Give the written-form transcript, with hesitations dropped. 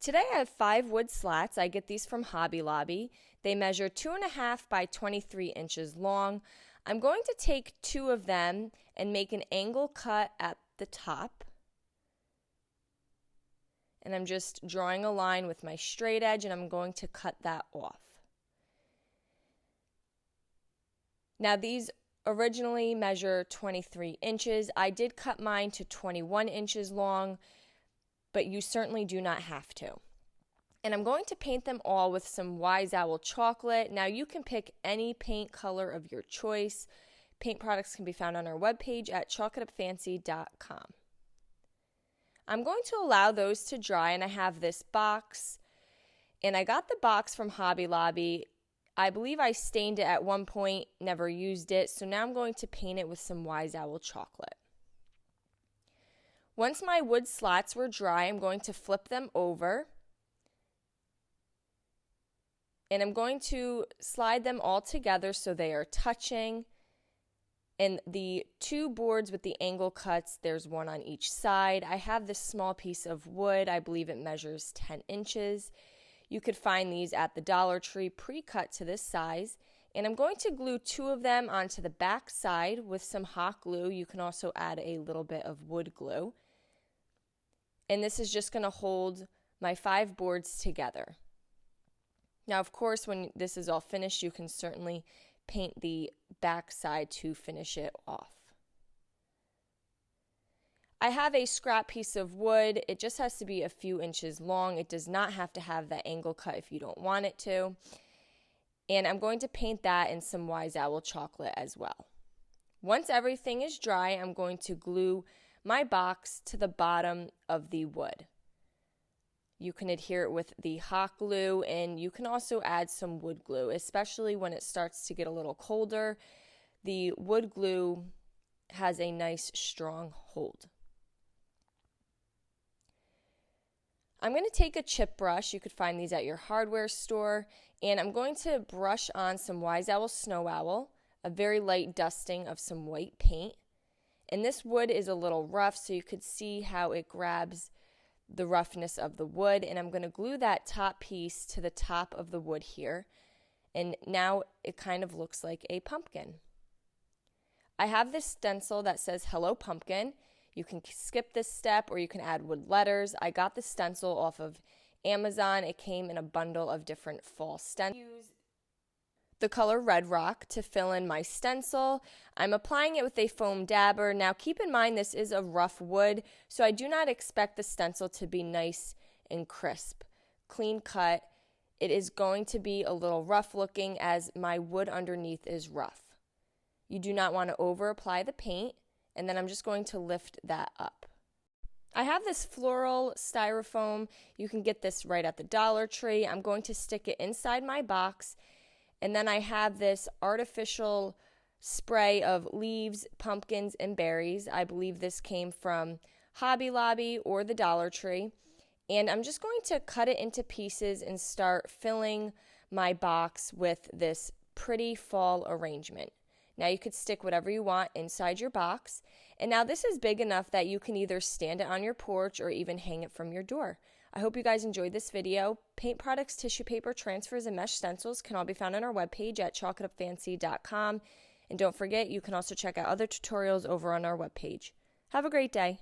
Today I have 5 wood slats. I get these from Hobby Lobby. They measure 2.5 by 23 inches long. I'm going to take 2 of them and make an angle cut at the top. And I'm just drawing a line with my straight edge, and I'm going to cut that off. Now these originally measure 23 inches. I did cut mine to 21 inches long, but you certainly do not have to. And I'm going to paint them all with some Wise Owl chocolate. Now you can pick any paint color of your choice. Paint products can be found on our webpage at chalkitupfancy.com. I'm going to allow those to dry, and I have this box, and I got the box from Hobby Lobby. I believe I stained it at one point, never used it, so now I'm going to paint it with some Wise Owl chocolate. Once my wood slats were dry, I'm going to flip them over, and I'm going to slide them all together so they are touching. And the 2 boards with the angle cuts, there's one on each side. I have this small piece of wood. I believe it measures 10 inches. You could find these at the Dollar Tree pre-cut to this size. And I'm going to glue 2 of them onto the back side with some hot glue. You can also add a little bit of wood glue. And this is just going to hold my 5 boards together. Now, of course, when this is all finished, you can certainly paint the back side to finish it off. I have a scrap piece of wood. It just has to be a few inches long. It does not have to have that angle cut if you don't want it to. And I'm going to paint that in some Wise Owl chocolate as well. Once everything is dry, I'm going to glue my box to the bottom of the wood. You can adhere it with the hot glue, and you can also add some wood glue, especially when it starts to get a little colder. The wood glue has a nice strong hold. I'm going to take a chip brush. You could find these at your hardware store, and I'm going to brush on some Wise Owl Snow Owl, a very light dusting of some white paint. And this wood is a little rough, so you could see how it grabs the roughness of the wood, and I'm going to glue that top piece to the top of the wood here, and now it kind of looks like a pumpkin. I have this stencil that says Hello Pumpkin. You can skip this step, or you can add wood letters. I got the stencil off of Amazon. It came in a bundle of different fall stencils. Use the color Red Rock to fill in my stencil. I'm applying it with a foam dabber. Now keep in mind this is a rough wood, so I do not expect the stencil to be nice and crisp, clean cut. It is going to be a little rough looking as my wood underneath is rough. You do not want to over apply the paint, and then I'm just going to lift that up. I have this floral styrofoam. You can get this right at the Dollar Tree. I'm going to stick it inside my box. And then I have this artificial spray of leaves, pumpkins, and berries. I believe this came from Hobby Lobby or the Dollar Tree. And I'm just going to cut it into pieces and start filling my box with this pretty fall arrangement. Now you could stick whatever you want inside your box. And now this is big enough that you can either stand it on your porch or even hang it from your door. I hope you guys enjoyed this video. Paint products, tissue paper, transfers, and mesh stencils can all be found on our webpage at chalkitupfancy.com. And don't forget, you can also check out other tutorials over on our webpage. Have a great day.